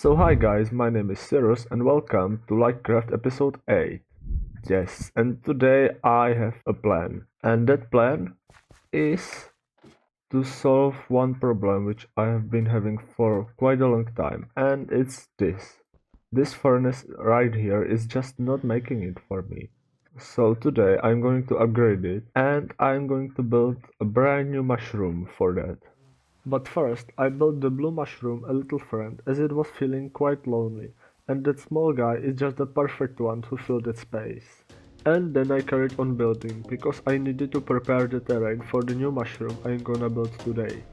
So hi guys, my name is Cyrus and welcome to Lightcraft episode 8. Yes, and today I have a plan. And that plan is to solve one problem which I have been having for quite a long time. And it's this. This furnace right here is just not making it for me. So today I'm going to upgrade it and I'm going to build a brand new mushroom for that. But first, I built the blue mushroom a little friend as it was feeling quite lonely, and that small guy is just the perfect one to fill that space. And then I carried on building, because I needed to prepare the terrain for the new mushroom I'm gonna build today.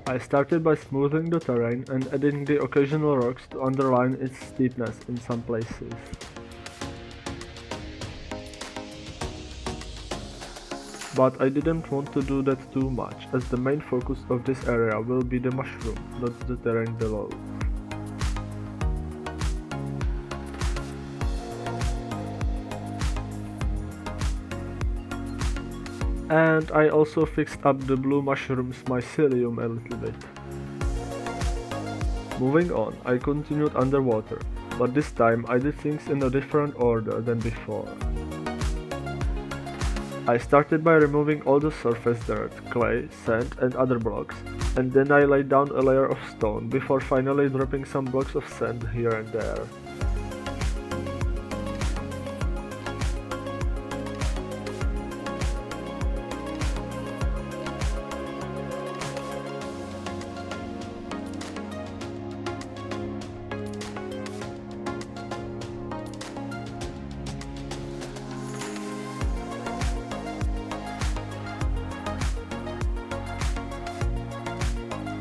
I started by smoothing the terrain and adding the occasional rocks to underline its steepness in some places. But I didn't want to do that too much, as the main focus of this area will be the mushroom, not the terrain below. And I also fixed up the blue mushroom's mycelium a little bit. Moving on, I continued underwater, but this time I did things in a different order than before. I started by removing all the surface dirt, clay, sand and other blocks, and then I laid down a layer of stone before finally dropping some blocks of sand here and there.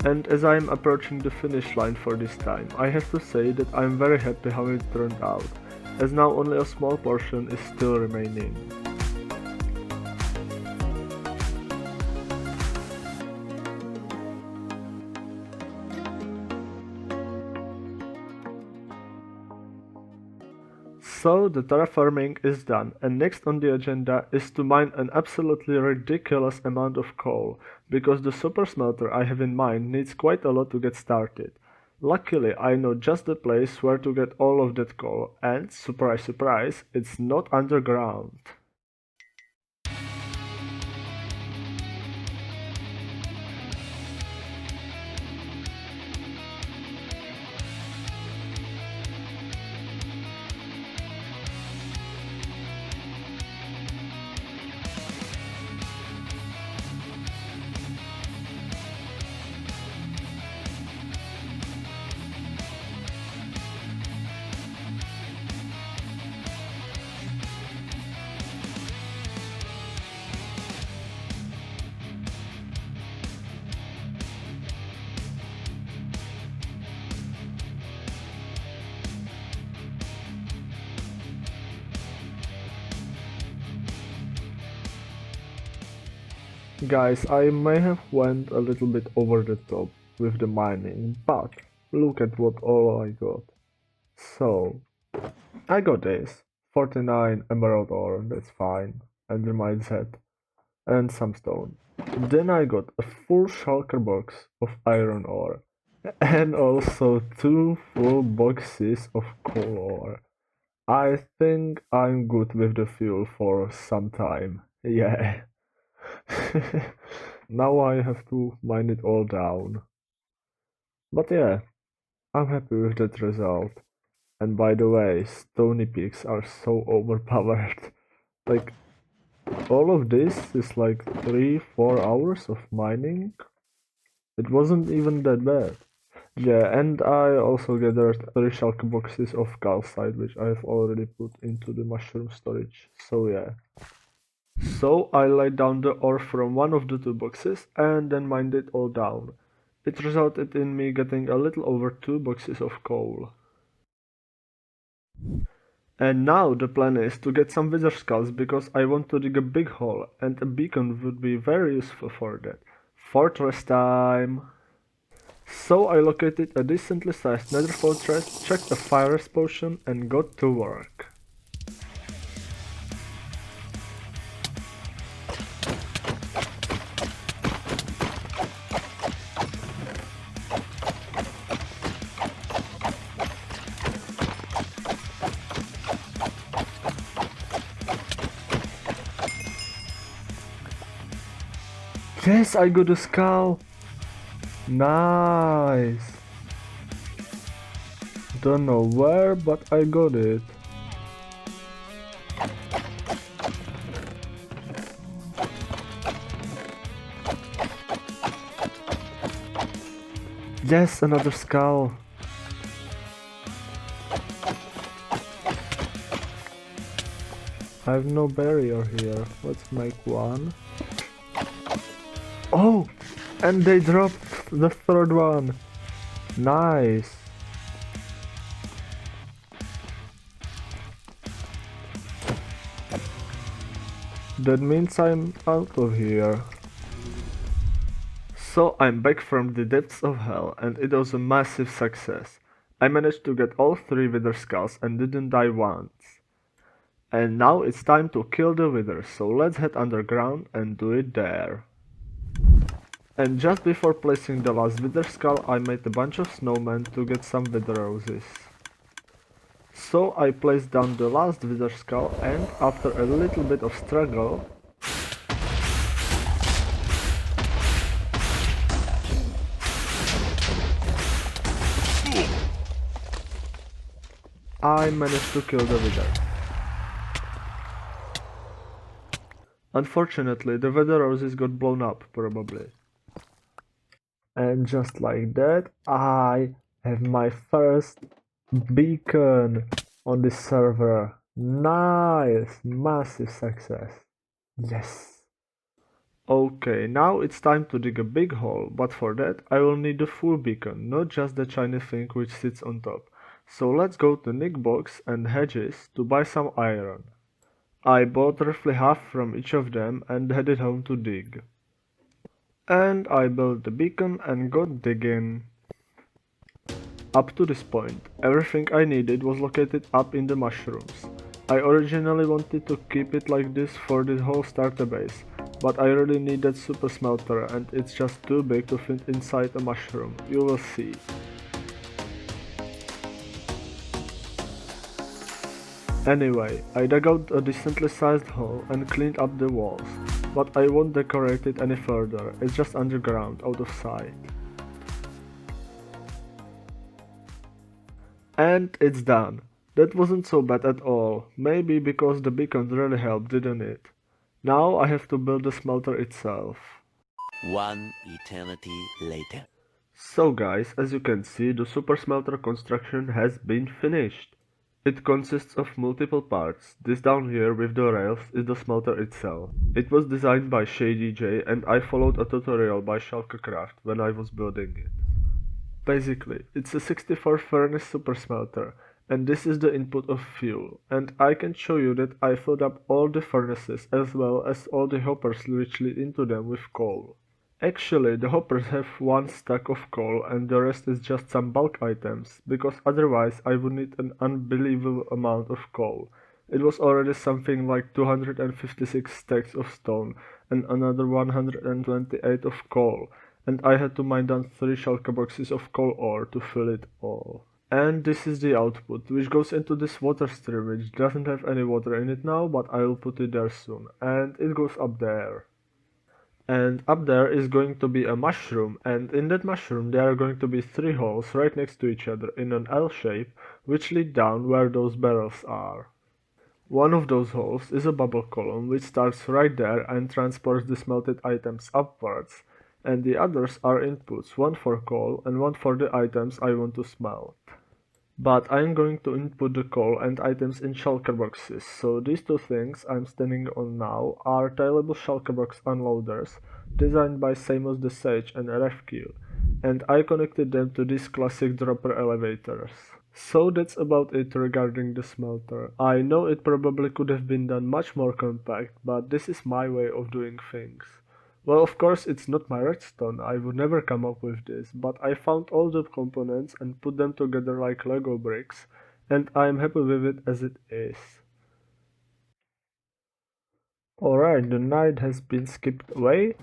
And as I am approaching the finish line for this time, I have to say that I am very happy how it turned out, as now only a small portion is still remaining. So the terraforming is done, and next on the agenda is to mine an absolutely ridiculous amount of coal, because the supersmelter I have in mind needs quite a lot to get started. Luckily I know just the place where to get all of that coal, and surprise surprise, it's not underground. Guys, I may have went a little bit over the top with the mining, but look at what all I got. So, I got this, 49 emerald ore, that's fine, andamite set, and some stone. Then I got a full shulker box of iron ore, and also 2 full boxes of coal ore. I think I'm good with the fuel for some time, yeah. Now I have to mine it all down. But yeah, I'm happy with that result. And by the way, stony peaks are so overpowered. Like, all of this is like 3-4 hours of mining. It wasn't even that bad. Yeah, and I also gathered 3 shulker boxes of calcite, which I have already put into the mushroom storage. So yeah. So I laid down the ore from one of the 2 boxes and then mined it all down. It resulted in me getting a little over 2 boxes of coal. And now the plan is to get some wither skulls because I want to dig a big hole and a beacon would be very useful for that. Fortress time! So I located a decently sized nether fortress, checked a fire rest potion and got to work. Yes, I got a skull! Nice! Don't know where, but I got it. Yes, another skull! I have no barrier here. Let's make one. Oh! And they dropped the third one! Nice! That means I'm out of here. So I'm back from the depths of hell, and it was a massive success. I managed to get all 3 wither skulls and didn't die once. And now it's time to kill the wither, so let's head underground and do it there. And just before placing the last wither skull, I made a bunch of snowmen to get some wither roses. So I placed down the last wither skull, and after a little bit of struggle, I managed to kill the wither. Unfortunately, the wither roses got blown up, probably. And just like that, I have my first beacon on this server. Nice! Massive success. Yes! Okay, now it's time to dig a big hole, but for that I will need a full beacon, not just the shiny thing which sits on top. So let's go to KnickBock and Hedges to buy some iron. I bought roughly half from each of them and headed home to dig. And I built the beacon and got digging. Up to this point, everything I needed was located up in the mushrooms. I originally wanted to keep it like this for the whole starter base, but I really need that supersmelter and it's just too big to fit inside a mushroom, you will see. Anyway, I dug out a decently sized hole and cleaned up the walls, but I won't decorate it any further, it's just underground, out of sight. And it's done. That wasn't so bad at all, maybe because the beacon really helped, didn't it? Now I have to build the smelter itself. One eternity later. So guys, as you can see, the super smelter construction has been finished. It consists of multiple parts. This down here with the rails is the smelter itself. It was designed by ShadyJ and I followed a tutorial by Lightcraft when I was building it. Basically, it's a 64 furnace super smelter, and this is the input of fuel, and I can show you that I filled up all the furnaces as well as all the hoppers which lead into them with coal. Actually, the hoppers have one stack of coal and the rest is just some bulk items, because otherwise I would need an unbelievable amount of coal. It was already something like 256 stacks of stone and another 128 of coal, and I had to mine down 3 shulker boxes of coal ore to fill it all. And this is the output, which goes into this water stream, which doesn't have any water in it now, but I will put it there soon, and it goes up there. And up there is going to be a mushroom, and in that mushroom there are going to be 3 holes right next to each other in an L shape, which lead down where those barrels are. One of those holes is a bubble column which starts right there and transports the smelted items upwards, and the others are inputs, one for coal and one for the items I want to smelt. But I'm going to input the coal and items in shulker boxes, so these 2 things I'm standing on now are tailable shulker box unloaders, designed by Samos the Sage and RFQ, and I connected them to these classic dropper elevators. So that's about it regarding the smelter. I know it probably could have been done much more compact, but this is my way of doing things. Well, of course, it's not my redstone, I would never come up with this, but I found all the components and put them together like Lego bricks, and I'm happy with it as it is. Alright, the night has been skipped away,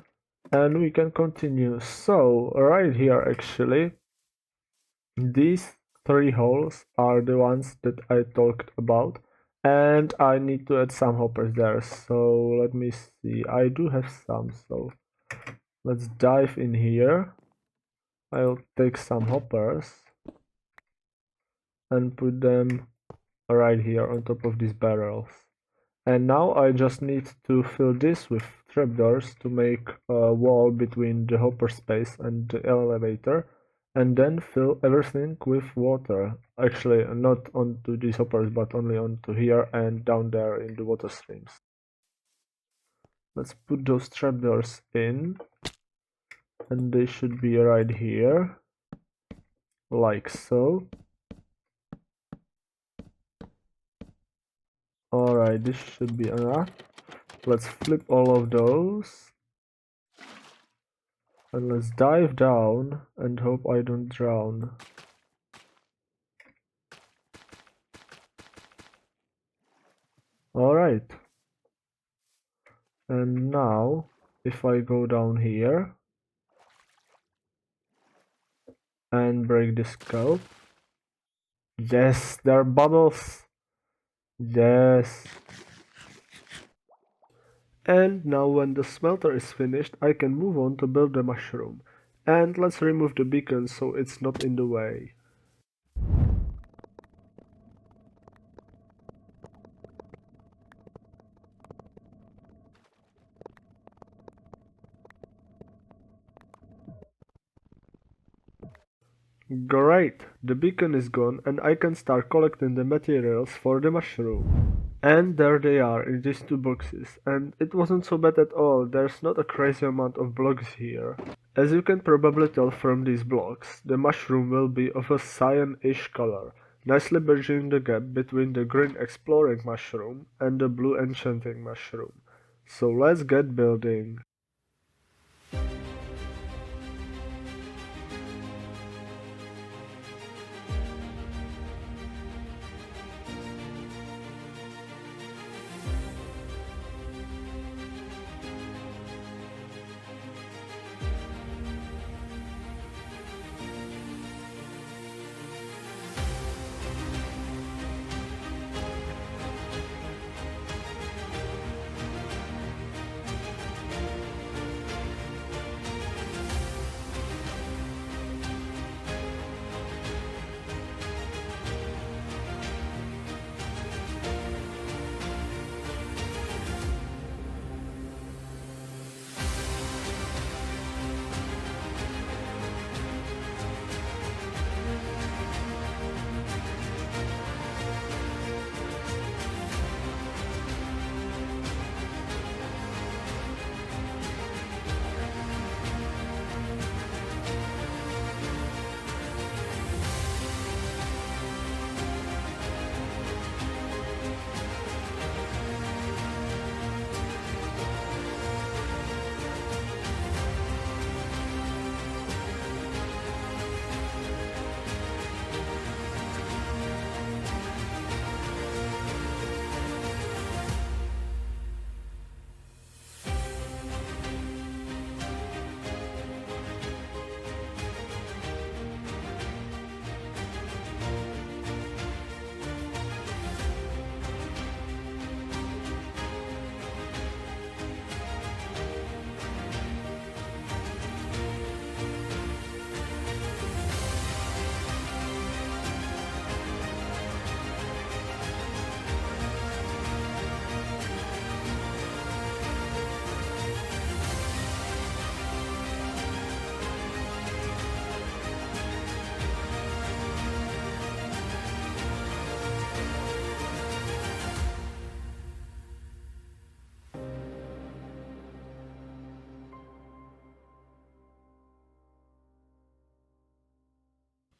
and we can continue. So, right here actually, these 3 holes are the ones that I talked about, and I need to add some hoppers there, so let me see, I do have some, so Let's dive in here. I'll take some hoppers and put them right here on top of these barrels. And now I just need to fill this with trapdoors to make a wall between the hopper space and the elevator, and then fill everything with water. Actually, not onto these hoppers, but only onto here and down there in the water streams. Let's put those trapdoors in, and they should be right here, like so. Alright, this should be enough. Let's flip all of those. And let's dive down and hope I don't drown. Alright. And now, if I go down here and break this scope. Yes, there are bubbles. Yes. And now when the smelter is finished, I can move on to build the mushroom. And let's remove the beacon so it's not in the way. Great! The beacon is gone and I can start collecting the materials for the mushroom. And there they are in these two boxes, and it wasn't so bad at all. There's not a crazy amount of blocks here. As you can probably tell from these blocks, the mushroom will be of a cyan-ish color, nicely bridging the gap between the green exploring mushroom and the blue enchanting mushroom. So let's get building.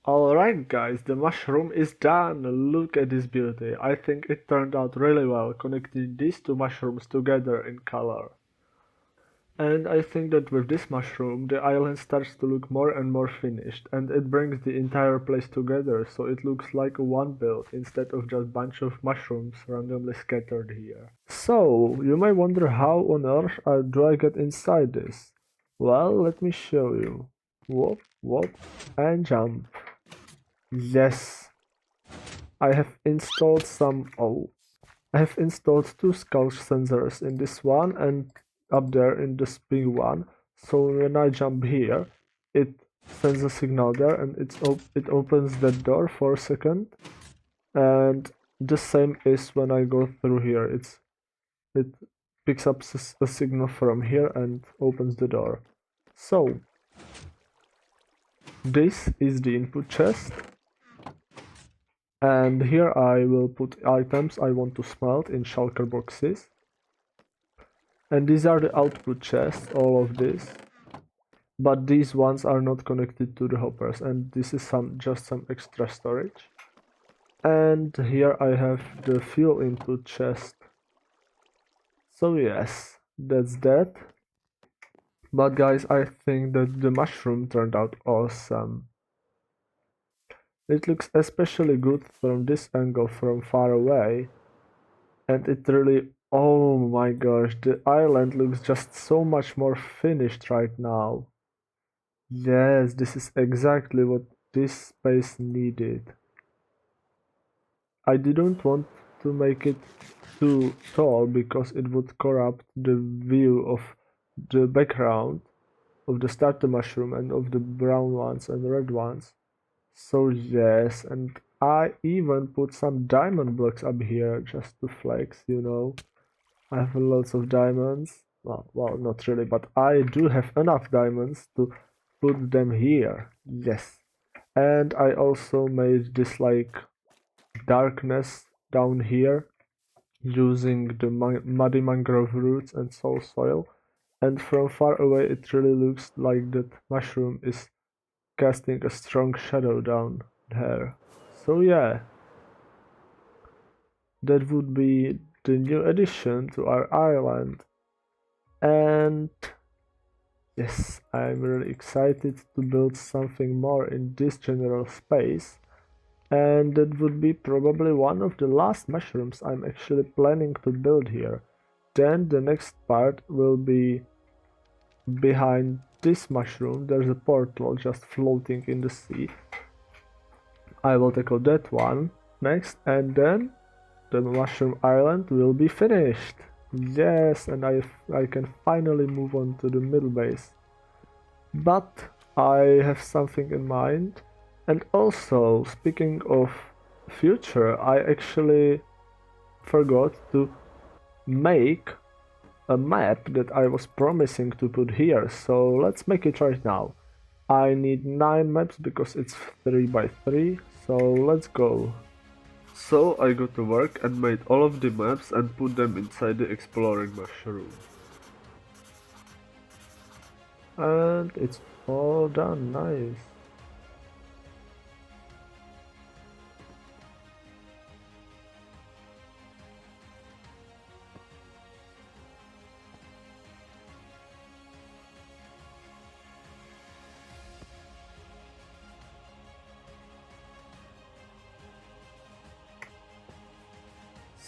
Alright guys, the mushroom is done. Look at this beauty. I think it turned out really well connecting these two mushrooms together in color. And I think that with this mushroom the island starts to look more and more finished, and it brings the entire place together so it looks like one build instead of just bunch of mushrooms randomly scattered here. So, you might wonder how on earth do I get inside this? Well, let me show you. Whoop, whoop, and jump. Yes, I have installed I have installed two skull sensors in this one and up there in this big one, So when I jump here, it sends a signal there, and it opens that door for a second. And the same is when I go through here. It picks up a signal from here and opens the door. So this is the input chest, and here I will put items I want to smelt in shulker boxes. And these are the output chests, all of this. But these ones are not connected to the hoppers, and this is just some extra storage. And here I have the fuel input chest. So yes, that's that. But guys, I think that the mushroom turned out awesome. It looks especially good from this angle from far away. And it really, oh my gosh, the island looks just so much more finished right now. Yes, this is exactly what this space needed. I didn't want to make it too tall because it would corrupt the view of the background of the starter mushroom and of the brown ones and red ones. So yes, and I even put some diamond blocks up here just to flex, you know. I have lots of diamonds. Well, not really, but I do have enough diamonds to put them here. Yes. And I also made this like darkness down here using the muddy mangrove roots and soul soil. And from far away it really looks like that mushroom is casting a strong shadow down there. So yeah, that would be the new addition to our island. And yes, I'm really excited to build something more in this general space. And that would be probably one of the last mushrooms I'm actually planning to build here. Then the next part will be behind this mushroom. There's a portal just floating in the sea. I will tackle that one next, and then the mushroom island will be finished. Yes, and I can finally move on to the middle base. But I have something in mind. And also, speaking of future, I actually forgot to make a map that I was promising to put here, so let's make it right now. I need 9 maps because it's 3 by 3, so let's go. So I got to work and made all of the maps and put them inside the exploring mushroom. And it's all done, nice.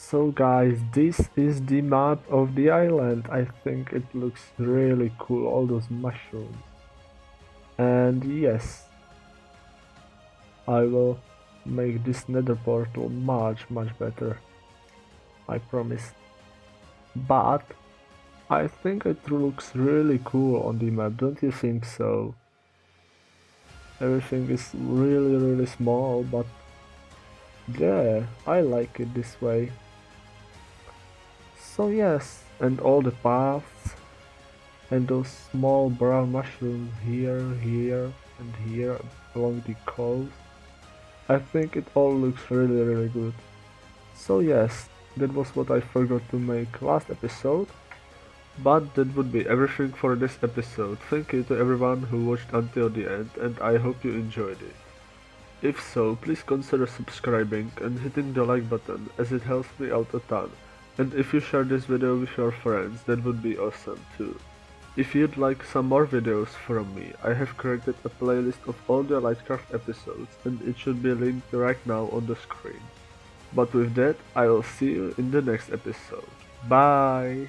So guys, this is the map of the island. I think it looks really cool, all those mushrooms. And yes, I will make this nether portal much better. I promise. But I think it looks really cool on the map, don't you think so? Everything is really small, but yeah, I like it this way. So yes, and all the paths and those small brown mushrooms here, and here along the coast. I think it all looks really good. So yes, that was what I forgot to make last episode. But that would be everything for this episode. Thank you to everyone who watched until the end, and I hope you enjoyed it. If so, please consider subscribing and hitting the like button, as it helps me out a ton. And if you share this video with your friends, that would be awesome too. If you'd like some more videos from me, I have created a playlist of all the Lightcraft episodes, and it should be linked right now on the screen. But with that, I will see you in the next episode. Bye!